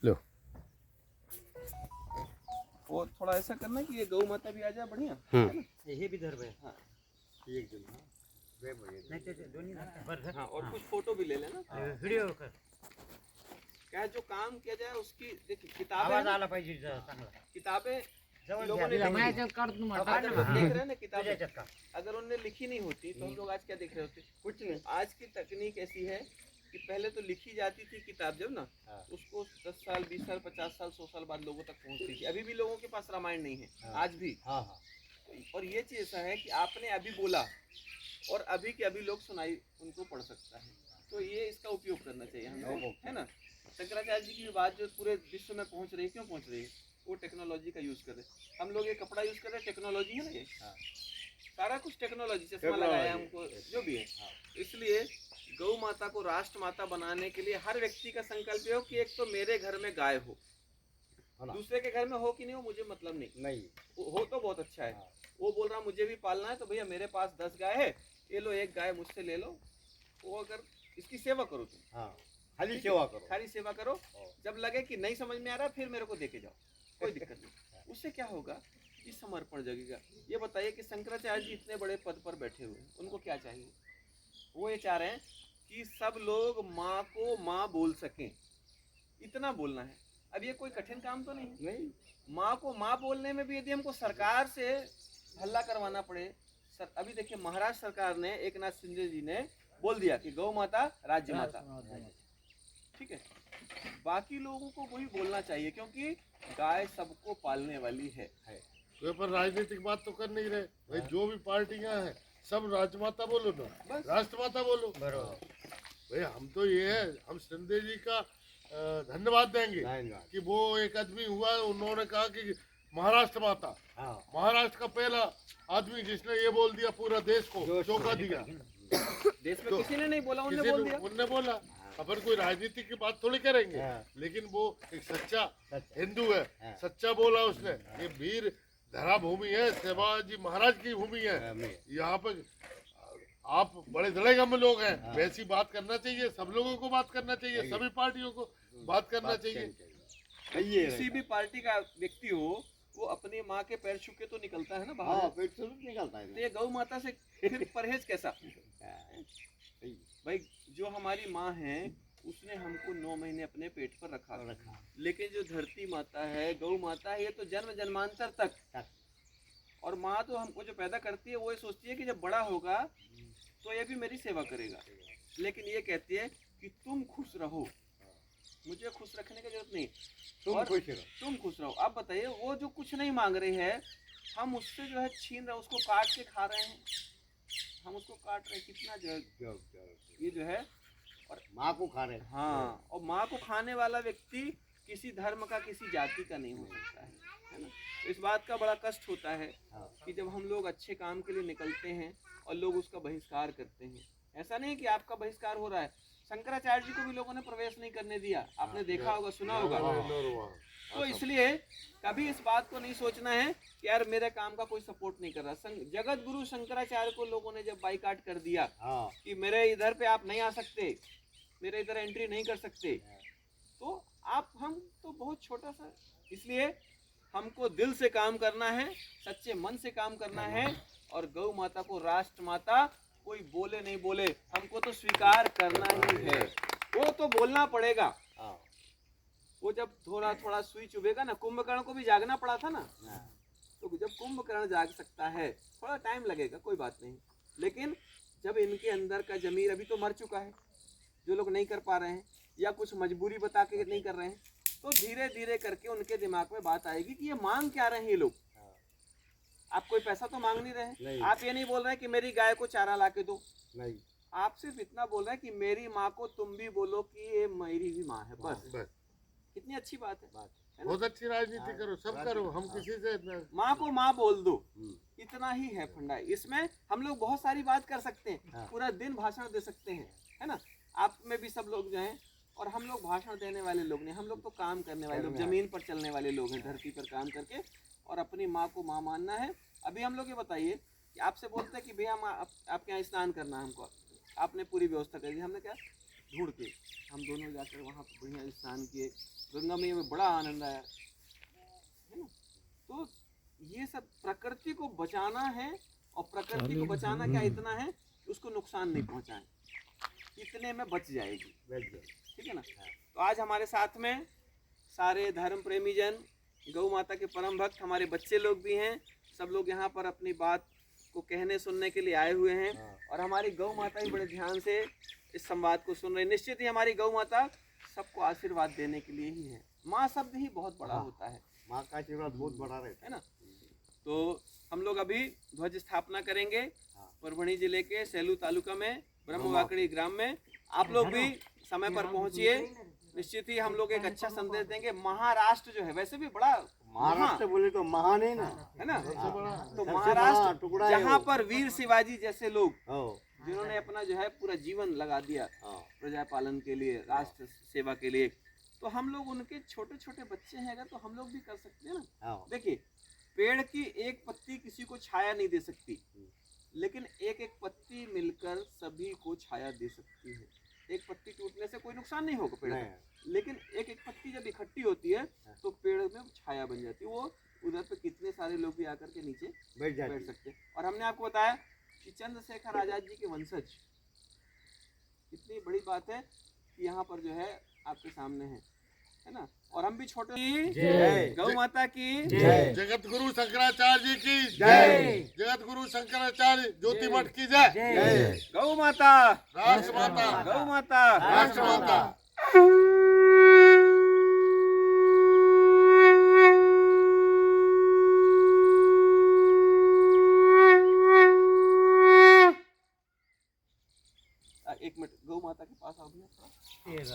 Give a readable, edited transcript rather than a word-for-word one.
लो और थोड़ा ऐसा करना कि ये गौ माता भी आ जाए बढ़िया, हम्म। है ना? हे भी धर हाँ एक जन नाही ते दोन्ही बरं हाँ, और कुछ फोटो भी ले लेना। व्हिडिओ कर क्या है, जो काम किया जाए उसकी देखिए किताबें हैं आवाज ना, आला पाहिजे चांगला किताबें जवळ लोगों ने घ्या. लिखी माझ्या काढतो अब तुम्हाला अगर लोग देख रहे हैं ना तुझ्या किताबें, याच्यात का अगर उन्होंने लिखी नहीं होती तो हम लोग आज क्या देख रहे होते? कुछ नहीं आज की तकनीक ऐसी है कि पहले तो लिखी जाती थी किताब जब ना, हाँ। उसको 10 साल 20 साल 50 साल 100 साल बाद लोगों तक पहुंचती थी। अभी भी लोगों के पास रामायण नहीं है, हाँ। आज भी। हाँ हाँ और ये चीज ऐसा है कि आपने अभी बोला और अभी के अभी लोग सुनाई उनको पढ़ सकता है, तो ये इसका उपयोग करना चाहिए हमको, है ना? शंकराचार्य जी की बात जो पूरे विश्व में पहुंच रही है, क्यों पहुंच रही है? वो टेक्नोलॉजी का यूज कर रहे हैं। हम लोग ये कपड़ा यूज कर रहे हैं, टेक्नोलॉजी है ना ये, हाँ। सारा कुछ टेक्नोलॉजी, चश्मा लगाया हमको जो भी है। इसलिए गौ माता को राष्ट्र माता बनाने के लिए हर व्यक्ति का संकल्प हो कि एक तो मेरे घर में गाय हो, दूसरे के घर में हो कि नहीं हो मुझे मतलब नहीं, नहीं हो तो बहुत अच्छा है। हाँ। वो बोल रहा मुझे भी पालना है तो भैया मेरे पास 10 गाय है, ये लो एक गाय मुझसे ले लो, वो अगर इसकी सेवा करो तुम, हाँ खाली सेवा करो खाली सेवा करो, हाँ। जब लगे कि नहीं समझ में आ रहा फिर मेरे को देके जाओ, कोई दिक्कत नहीं। उससे क्या होगा कि समर्पण जगेगा। ये बताइए कि शंकराचार्य जी इतने बड़े पद पर बैठे हुए हैं, उनको क्या चाहिए? वो ये चाह रहे हैं कि सब लोग माँ को माँ बोल सकें, इतना बोलना है। अब ये कोई कठिन काम तो नहीं है। नहीं माँ को माँ बोलने में भी यदि हमको सरकार से हल्ला करवाना पड़े, अभी देखिए महाराष्ट्र सरकार ने, एक नाथ शिंदे जी ने बोल दिया कि गौ माता राज्य माता, ठीक है। बाकी लोगों को वही बोलना चाहिए क्योंकि गाय सबको पालने वाली है। तो पर राजनीतिक बात तो कर नहीं रहे भाई, जो भी पार्टियां हैं सब राजमाता बोलो ना, बस। राष्ट्रमाता बोलो। बरोबर भाई हम तो ये है, हम शिंदे जी का धन्यवाद देंगे कि वो एक आदमी हुआ, उन्होंने कहा कि महाराष्ट्र माता, हाँ महाराष्ट्र का पहला आदमी जिसने ये बोल दिया, पूरा देश को चौंका दिया। देश में किसी ने नहीं बोला, उन्होंने बोल दिया। उनने बोला, अपन कोई राजनीति की बात थोड़ी करेंगे, हाँ। लेकिन वो एक सच्चा सच्चा। हिंदू है, हाँ। सच्चा बोला उसने। ये वीर धरा भूमि है, शिवाजी महाराज की भूमि है, यहाँ पे आप बड़े दड़ेगम लोग हैं। हाँ। वैसी बात करना चाहिए, सब लोगों को बात करना चाहिए, सभी पार्टियों को बात करना चाहिए। किसी भी पार्टी का व्यक्ति हो, वो अपनी माँ के पैर छू के तो निकलता है ना बाहर। हाँ पेट से निकलता है तो ये गौ माता से फिर परहेज कैसा? भाई जो हमारी माँ है उसने हमको 9 महीने अपने पेट पर रखा, लेकिन जो धरती माता है, गौ माता है, ये तो जन्म जन्मांतर तक। और माँ तो हमको जो पैदा करती है वो ये सोचती है कि जब बड़ा होगा तो ये भी मेरी सेवा करेगा, लेकिन ये कहती है कि तुम खुश रहो, मुझे खुश रखने की जरूरत नहीं, तुम खुश रहो। अब बताइए, वो जो कुछ नहीं मांग रही है, हम उससे जो है छीन रहे हैं, उसको काट के खा रहे हैं, हम उसको काट रहे हैं, कितना जो ये जो है, और माँ को खा रहे हाँ, और माँ को खाने वाला व्यक्ति किसी धर्म का, किसी जाति का नहीं हो सकता है ना? तो इस बात का बड़ा कष्ट होता है कि जब हम लोग अच्छे काम के लिए निकलते हैं और लोग उसका बहिष्कार करते हैं। ऐसा नहीं कि आपका बहिष्कार हो रहा है, शंकराचार्य जी को भी लोगों ने प्रवेश नहीं करने दिया, आपने देखा होगा, सुना होगा। तो इसलिए कभी इस बात को नहीं सोचना है कि यार मेरे काम का कोई सपोर्ट नहीं कर रहा। जगत गुरु शंकराचार्य को लोगों ने जब बाइकाट कर दिया कि मेरे इधर पे आप नहीं आ सकते, मेरे इधर एंट्री नहीं कर सकते, तो हम तो बहुत छोटा सा, इसलिए हमको दिल से काम करना है, सच्चे मन से काम करना है, और गौ माता को राष्ट्र माता, कोई बोले नहीं बोले, हमको तो स्वीकार करना ही है। वो तो बोलना पड़ेगा। वो जब थोड़ा थोड़ा सुई चुभेगा ना, कुंभकर्ण को भी जागना पड़ा था ना, तो जब कुंभकर्ण जाग सकता है, थोड़ा टाइम लगेगा, कोई बात नहीं, लेकिन जब इनके अंदर का जमीर, अभी तो मर चुका है, जो लोग नहीं कर पा रहे हैं या कुछ मजबूरी बता के नहीं कर रहे हैं, तो धीरे धीरे करके उनके दिमाग में बात आएगी कि ये मांग क्या रहे हैं ये लोग। आप कोई पैसा तो मांग नहीं रहे, आप ये नहीं बोल रहे कि मेरी गाय को चारा ला के दो, नहीं, आप सिर्फ इतना बोल रहे हैं कि मेरी माँ को तुम भी बोलो कि ये मेरी भी माँ है, बस। कितनी अच्छी बात है, बहुत अच्छी राजनीति करो, सब करो, हम किसी से माँ को माँ बोल दो, इतना ही है फंडा। इसमें हम लोग बहुत सारी बात कर सकते हैं, पूरा दिन भाषण दे सकते हैं, है ना? आप में भी सब लोग जो हैं, और हम लोग भाषण देने वाले लोग नहीं, हम लोग तो काम करने वाले लोग, जमीन पर चलने वाले लोग हैं, धरती पर काम करके, और अपनी माँ को माँ मानना है। अभी हम लोग ये बताइए कि आपसे बोलते हैं कि भैया आपके यहाँ स्नान करना है, हमको आपने पूरी व्यवस्था कर दी, हमने क्या ढूंढ के हम दोनों जाकर वहाँ पर बढ़िया स्नान किए, गंगा मैया में बड़ा आनंद आया, है ना। तो ये सब प्रकृति को बचाना है, और प्रकृति को बचाना क्या इतना है, उसको नुकसान नहीं पहुँचाए, इतने में बच जाएगी, ठीक है ना। तो आज हमारे साथ में सारे धर्म प्रेमी जन, गौ माता के परम भक्त, हमारे बच्चे लोग भी हैं, सब लोग यहाँ पर अपनी बात को कहने सुनने के लिए आए हुए हैं, और हमारी गौ माता भी बड़े ध्यान से इस संवाद को सुन रहे हैं। निश्चित ही हमारी गौ माता सबको आशीर्वाद देने के लिए ही है। माँ शब्द ही बहुत बड़ा होता है, माँ का आशीर्वाद बहुत बड़ा रहता है ना। तो हम लोग अभी ध्वज स्थापना करेंगे परभणी जिले के सेलू तालुका में ब्रह्मवाकड़ी ग्राम में। आप लोग भी समय पर पहुंचिए, निश्चित ही हम लोग एक अच्छा संदेश देंगे। महाराष्ट्र जो है वैसे भी बड़ा महाराष्ट्र बोले तो महान है ना, है ना। तो सबसे महाराष्ट्र बड़ा टुकड़ा है जहाँ वो। पर वीर शिवाजी जैसे लोग हो जिन्होंने अपना जो है पूरा जीवन लगा दिया हाँ प्रजा पालन के लिए, राष्ट्र सेवा के लिए, तो हम लोग उनके छोटे छोटे बच्चे हैं, अगर तो हम लोग भी कर सकते हैं ना। हाँ देखिए, पेड़ की एक पत्ती किसी को छाया नहीं दे सकती, लेकिन एक एक पत्ती मिलकर सभी को छाया दे सकती है। एक पत्ती टूटने से कोई नुकसान नहीं होगा पेड़ नहीं। का, लेकिन एक एक पत्ती जब इकट्ठी होती है तो पेड़ में छाया बन जाती है। वो उधर पे कितने सारे लोग भी आकर के नीचे बैठ जाती बैठ सकते हैं। और हमने आपको बताया कि चंद्रशेखर आजाद जी के वंशज, कितनी बड़ी बात है कि यहाँ पर जो है आपके सामने है ना। और हम भी छोटे जय। गौ माता की जय। जगत गुरु शंकराचार्य जी की जय। जगत गुरु शंकराचार्य ज्योति मठ की जय। जय। गौ माता, राष्ट्र माता, गौ माता, राष्ट्र माता। एक मिनट, गौ माता के पास आओ भैया थोड़ा।